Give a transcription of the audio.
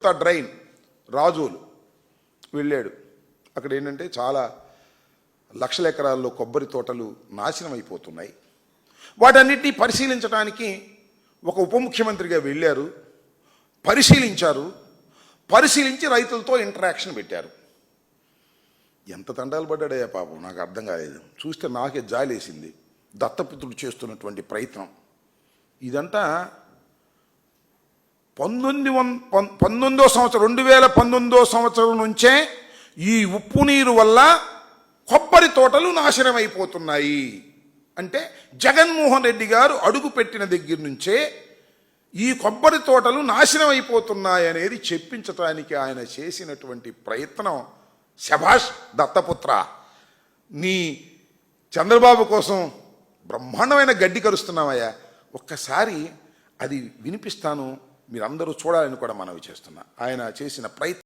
Drain Razole వెళ్ళాడు. అక్కడ ఏంటంటే చాలా లక్షల ఎకరాల్లో కొబ్బరి తోటలు నాశనం అయిపోతున్నాయి. వాటన్నిటినీ పరిశీలించడానికి ఒక ఉప ముఖ్యమంత్రిగా వెళ్ళారు, పరిశీలించారు. పరిశీలించి రైతులతో ఇంటరాక్షన్ పెట్టారు. ఎంత తండాలు పడ్డాడయ్యా పాపం, నాకు అర్థం కాలేదు. చూస్తే నాకే జాలేసింది. దత్తపుత్రుడు చేస్తున్నటువంటి ప్రయత్నం ఇదంతా 2019 సంవత్సరం నుంచే ఈ ఉప్పు నీరు వల్ల కొబ్బరి తోటలు నాశనం అయిపోతున్నాయి అంటే జగన్మోహన్ రెడ్డి గారు అడుగు పెట్టిన దగ్గర నుంచే ఈ కొబ్బరి తోటలు నాశనం అయిపోతున్నాయి అనేది చెప్పించడానికి ఆయన చేసినటువంటి ప్రయత్నం. శభాష్ దత్తపుత్ర, నీ చంద్రబాబు కోసం బ్రహ్మాండమైన గడ్డి కరుస్తున్నావయ్యా. ఒక్కసారి అది వినిపిస్తాను, మీరందరూ చూడాలని కూడా మనవి చేస్తున్నా. ఆయన చేసిన ప్రయత్నం